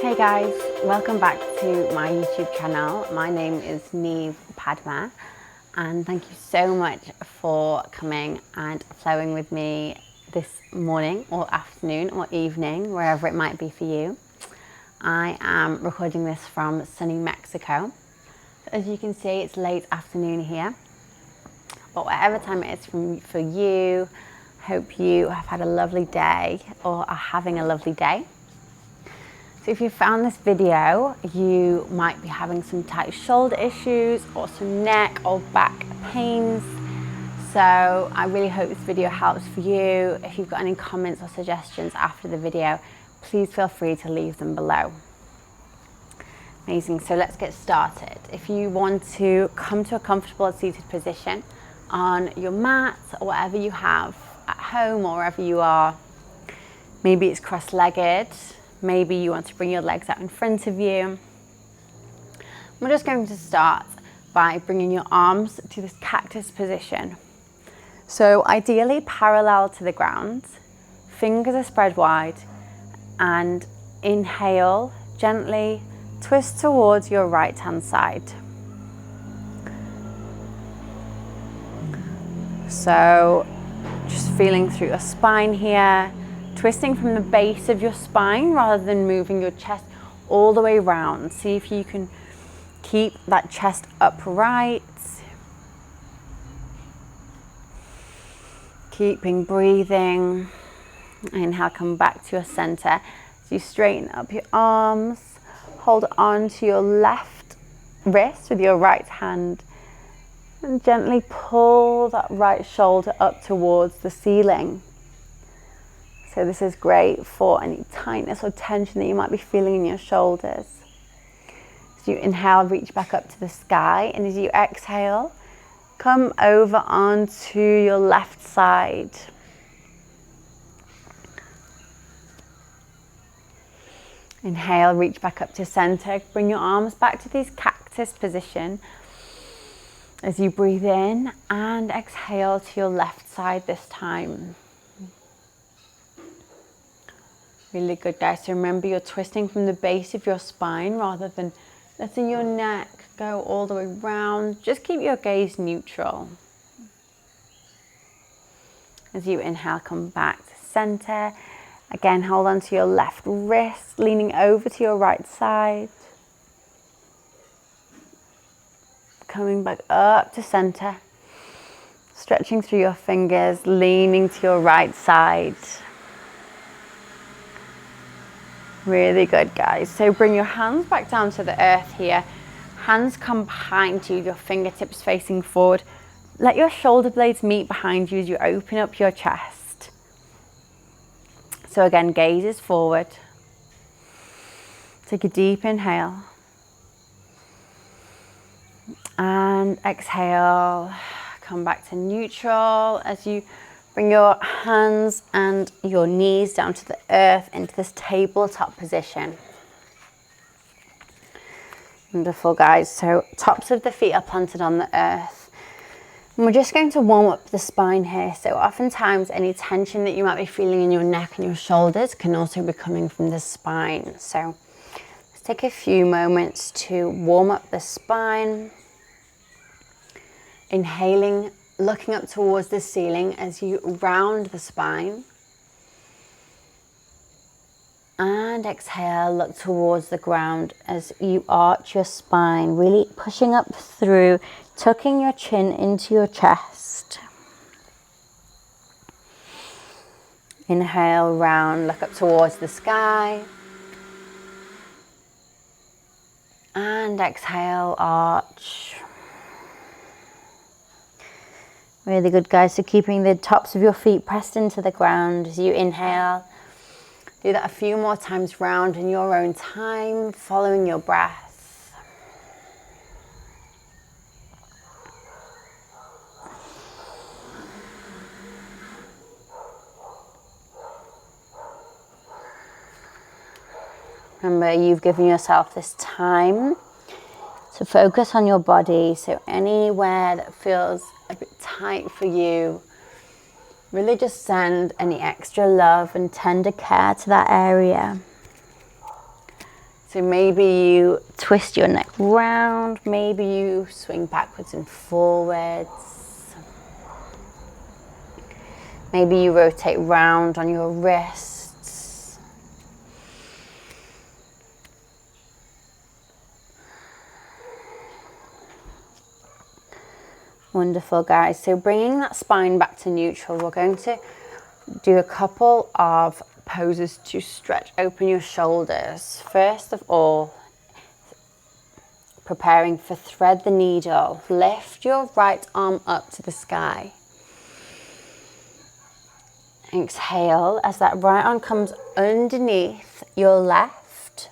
Hey guys, welcome back to my YouTube channel. My name is NiamhPadma and thank you so much for coming and flowing with me this morning or afternoon or evening, wherever it might be for you. I am recording this from sunny Mexico. As you can see, it's late afternoon here, but whatever time it is for you, hope you have had a lovely day or are having a lovely day. So if you found this video, you might be having some tight shoulder issues or some neck or back pains. So I really hope this video helps for you. If you've got any comments or suggestions after the video, please feel free to leave them below. Amazing, so let's get started. If you want to come to a comfortable seated position on your mat or whatever you have at home or wherever you are, maybe it's cross-legged, maybe you want to bring your legs out in front of you. We're just going to start by bringing your arms to this cactus position. So ideally parallel to the ground, fingers are spread wide, and inhale, gently twist towards your right hand side. So just feeling through your spine here, twisting from the base of your spine rather than moving your chest all the way around. See if you can keep that chest upright. Keeping breathing. Inhale, come back to your center. As you straighten up your arms, hold on to your left wrist with your right hand and gently pull that right shoulder up towards the ceiling. So this is great for any tightness or tension that you might be feeling in your shoulders. As you inhale, reach back up to the sky, and as you exhale, come over onto your left side. Inhale, reach back up to center. Bring your arms back to this cactus position. As you breathe in and exhale to your left side this time. Really good, guys. So remember, you're twisting from the base of your spine rather than letting your neck go all the way around. Just keep your gaze neutral. As you inhale, come back to center. Again, hold on to your left wrist, leaning over to your right side. Coming back up to center. Stretching through your fingers, leaning to your right side. Really good, guys. So bring your hands back down to the earth here. Hands come behind you, your fingertips facing forward. Let your shoulder blades meet behind you as you open up your chest. So again, gaze is forward. Take a deep inhale. And exhale. Come back to neutral as you bring your hands and your knees down to the earth into this tabletop position. Wonderful, guys. So tops of the feet are planted on the earth. And we're just going to warm up the spine here. So oftentimes any tension that you might be feeling in your neck and your shoulders can also be coming from the spine. So let's take a few moments to warm up the spine. Inhaling, looking up towards the ceiling as you round the spine. And exhale, look towards the ground as you arch your spine, really pushing up through, tucking your chin into your chest. Inhale, round, look up towards the sky. And exhale, arch. Really good, guys. So keeping the tops of your feet pressed into the ground as you inhale. Do that a few more times round in your own time, following your breath. Remember, you've given yourself this time to focus on your body. So anywhere that feels a bit tight for you, really just send any extra love and tender care to that area. So maybe you twist your neck round, maybe you swing backwards and forwards. Maybe you rotate round on your wrists. Wonderful, guys. So bringing that spine back to neutral, we're going to do a couple of poses to stretch open your shoulders. First of all, preparing for thread the needle. Lift your right arm up to the sky. Exhale as that right arm comes underneath your left,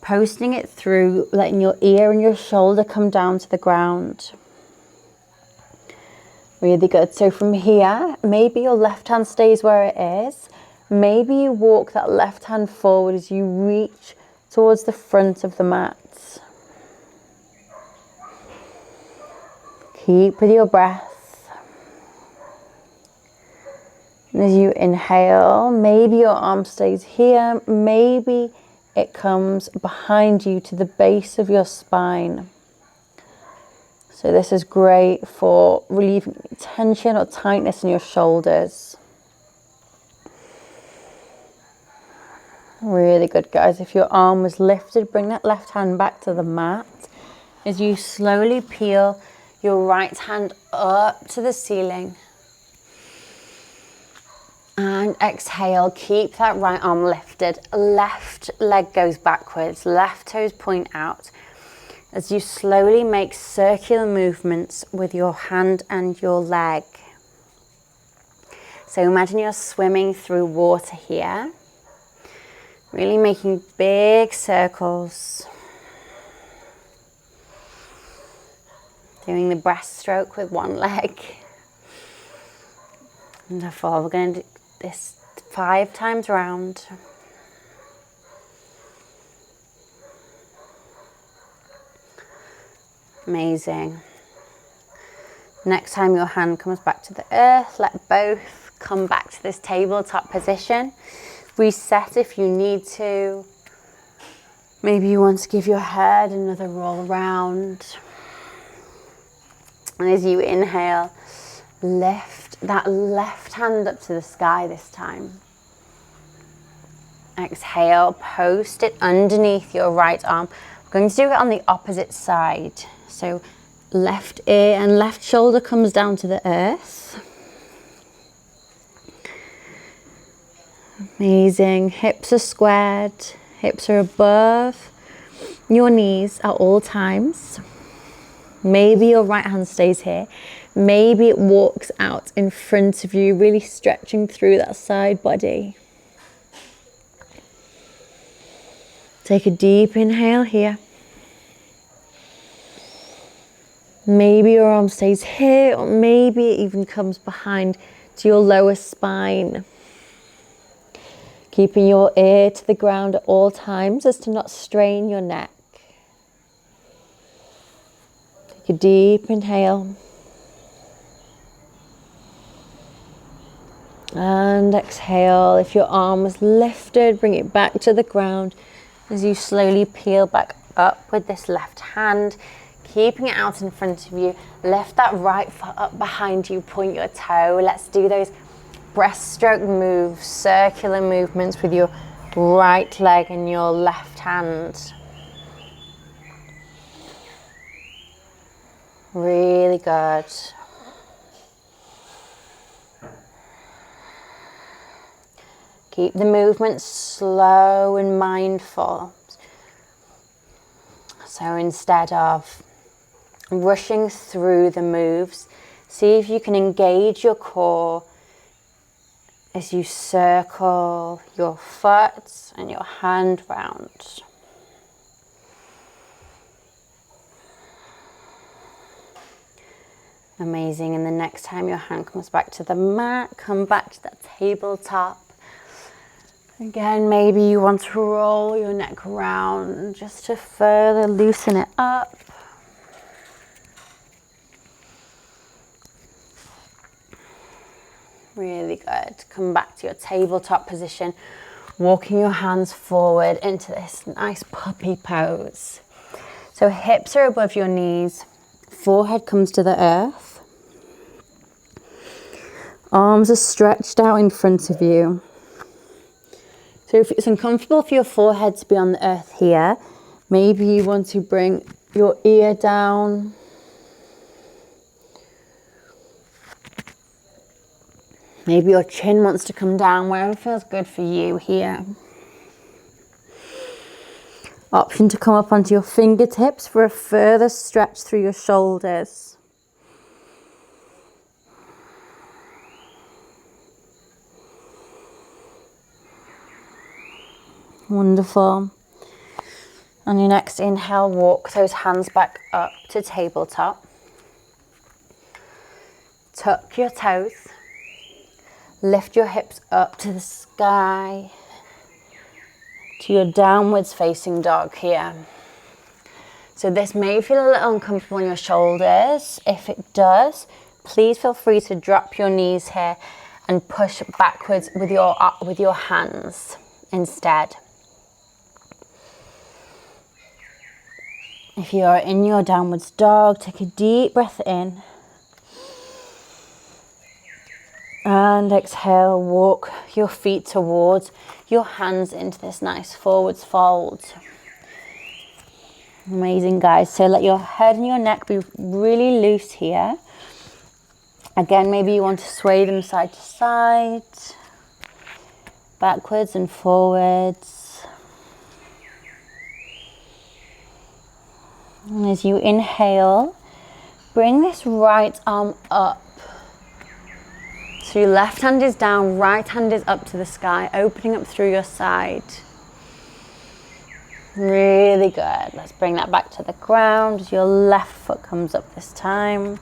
posting it through, letting your ear and your shoulder come down to the ground. Really good. So from here, maybe your left hand stays where it is. Maybe you walk that left hand forward as you reach towards the front of the mat. Keep with your breath. And as you inhale, maybe your arm stays here. Maybe it comes behind you to the base of your spine. So this is great for relieving tension or tightness in your shoulders. Really good, guys. If your arm was lifted, bring that left hand back to the mat. As you slowly peel your right hand up to the ceiling. And exhale, keep that right arm lifted. Left leg goes backwards, left toes point out. As you slowly make circular movements with your hand and your leg. So imagine you're swimming through water here. Really making big circles. Doing the breaststroke with one leg. Wonderful. We're going to do this 5 times round. Amazing. Next time your hand comes back to the earth, let both come back to this tabletop position. Reset if you need to. Maybe you want to give your head another roll around. And as you inhale, lift that left hand up to the sky this time. Exhale, post it underneath your right arm. We're going to do it on the opposite side. So left ear and left shoulder comes down to the earth. Amazing. Hips are squared. Hips are above your knees at all times. Maybe your right hand stays here. Maybe it walks out in front of you, really stretching through that side body. Take a deep inhale here. Maybe your arm stays here, or maybe it even comes behind to your lower spine. Keeping your ear to the ground at all times as to not strain your neck. Take a deep inhale. And exhale. If your arm was lifted, bring it back to the ground as you slowly peel back up with this left hand. Keeping it out in front of you. Lift that right foot up behind you. Point your toe. Let's do those breaststroke moves, circular movements with your right leg and your left hand. Really good. Keep the movement slow and mindful. So instead of rushing through the moves, see if you can engage your core as you circle your foot and your hand round. Amazing. And the next time your hand comes back to the mat, come back to that tabletop. Again, maybe you want to roll your neck around just to further loosen it up. Really good. Come back to your tabletop position. walking your hands forward into this nice puppy pose. So hips are above your knees, forehead comes to the earth, arms are stretched out in front of you. So if it's uncomfortable for your forehead to be on the earth here, maybe you want to bring your ear down. Maybe your chin wants to come down, wherever feels good for you here. Option to come up onto your fingertips for a further stretch through your shoulders. Wonderful. On your next inhale, walk those hands back up to tabletop. Tuck your toes. Lift your hips up to the sky, to your downwards facing dog here. So this may feel a little uncomfortable in your shoulders. If it does, please feel free to drop your knees here and push backwards with your hands instead. If you are in your downwards dog, take a deep breath in. And exhale, walk your feet towards your hands into this nice forwards fold. Amazing, guys. So let your head and your neck be really loose here. Again, maybe you want to sway them side to side, backwards and forwards. And as you inhale, bring this right arm up. So your left hand is down, right hand is up to the sky, opening up through your side. Really good. Let's bring that back to the ground as your left foot comes up this time.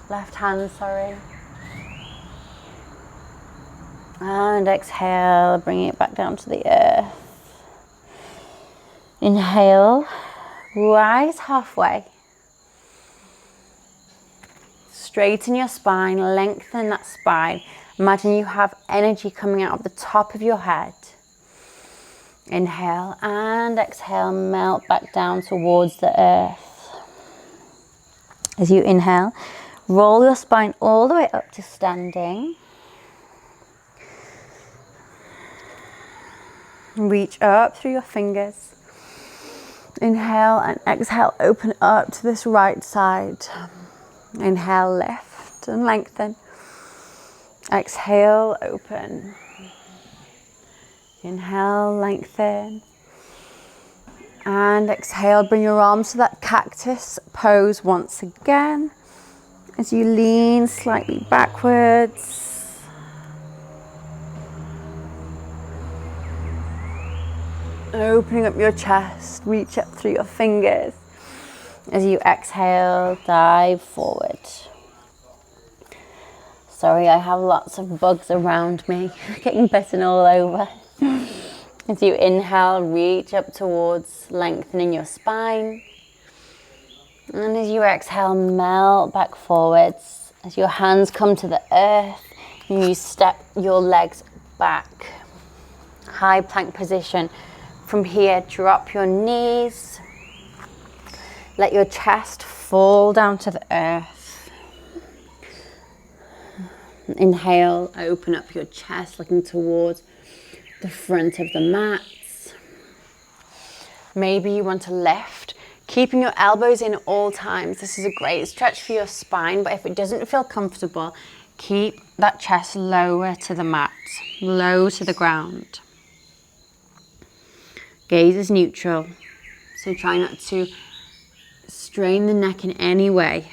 Left hand, sorry. And exhale, bringing it back down to the earth. Inhale, rise halfway. Straighten your spine, lengthen that spine. Imagine you have energy coming out of the top of your head. Inhale and exhale, melt back down towards the earth. As you inhale, roll your spine all the way up to standing. Reach up through your fingers. Inhale and exhale, open up to this right side. Inhale, lift and lengthen. Exhale, open. Inhale, lengthen. And exhale, bring your arms to that cactus pose once again. As you lean slightly backwards. Opening up your chest, reach up through your fingers. As you exhale, dive forward. Sorry, I have lots of bugs around me, getting bitten all over. As you inhale, reach up towards lengthening your spine. And as you exhale, melt back forwards. As your hands come to the earth, you step your legs back. High plank position. From here, drop your knees. Let your chest fall down to the earth. Inhale, open up your chest, looking towards the front of the mats. Maybe you want to lift, keeping your elbows in all times. This is a great stretch for your spine, but if it doesn't feel comfortable, keep that chest lower to the mat, low to the ground. Gaze is neutral, so try not to strain the neck in any way.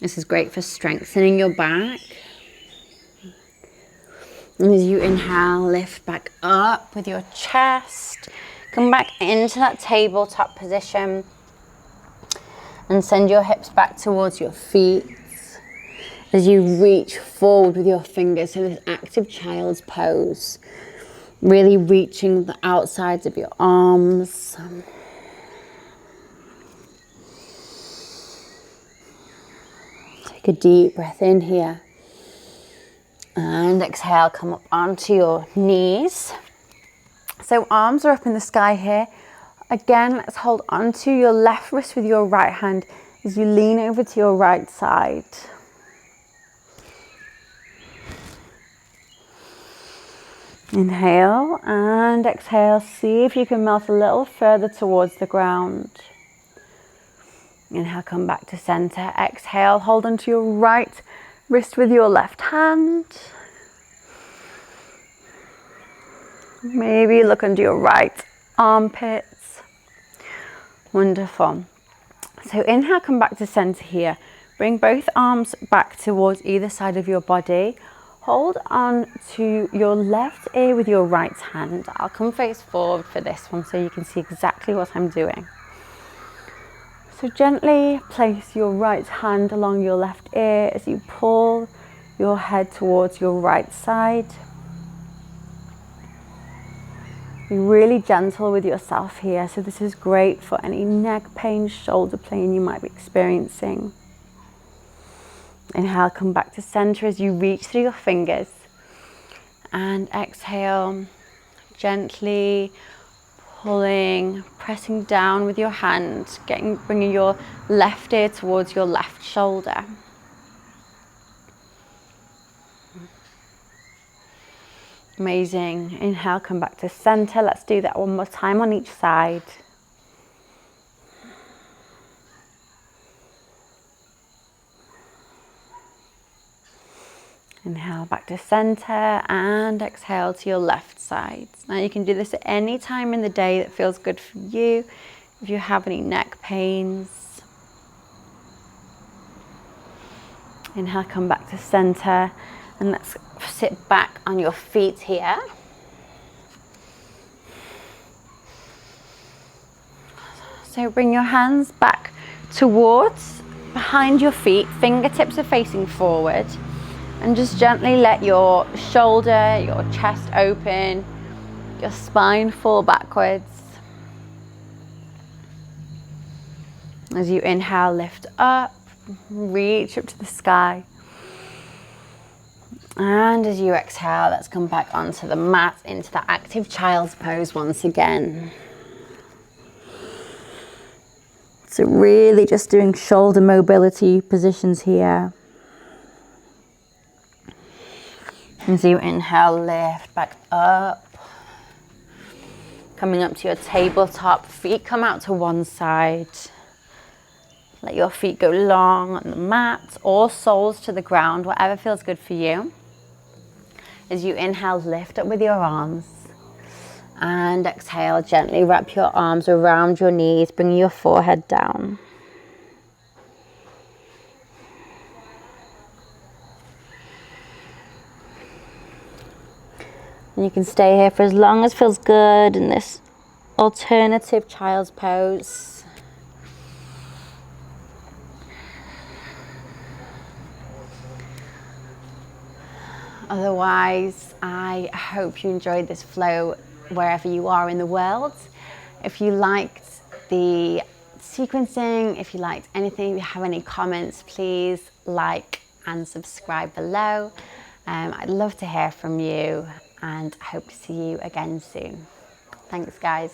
This is great for strengthening your back. And as you inhale, lift back up with your chest. Come back into that tabletop position. And send your hips back towards your feet. As you reach forward with your fingers, so this active child's pose. Really reaching the outsides of your arms. Take a deep breath in here. And exhale, come up onto your knees. So arms are up in the sky here. Again, let's hold onto your left wrist with your right hand as you lean over to your right side. Inhale and exhale. See if you can melt a little further towards the ground. Inhale, come back to center. Exhale, hold onto your right wrist with your left hand. Maybe look under your right armpits. Wonderful. So inhale, come back to center here. Bring both arms back towards either side of your body. Hold on to your left ear with your right hand. I'll come face forward for this one so you can see exactly what I'm doing. So gently place your right hand along your left ear as you pull your head towards your right side. Be really gentle with yourself here. So this is great for any neck pain, shoulder pain you might be experiencing. Inhale, come back to center as you reach through your fingers. And exhale, gently pulling, pressing down with your hand, bringing your left ear towards your left shoulder. Amazing. Inhale, come back to center. Let's do that one more time on each side. Inhale back to center and exhale to your left side. Now you can do this at any time in the day that feels good for you. If you have any neck pains. Inhale, come back to center and let's sit back on your feet here. So bring your hands back towards behind your feet, fingertips are facing forward. And just gently let your shoulder, your chest open, your spine fall backwards. As you inhale, lift up, reach up to the sky. And as you exhale, let's come back onto the mat into the active child's pose once again. So really just doing shoulder mobility positions here. As you inhale, lift back up. Coming up to your tabletop, feet come out to one side. Let your feet go long on the mat or soles to the ground, whatever feels good for you. As you inhale, lift up with your arms. And exhale, gently wrap your arms around your knees, bring your forehead down. And you can stay here for as long as feels good in this alternative child's pose. Otherwise, I hope you enjoyed this flow wherever you are in the world. If you liked the sequencing, if you liked anything, if you have any comments, please like and subscribe below. I'd love to hear from you. And I hope to see you again soon. Thanks, guys.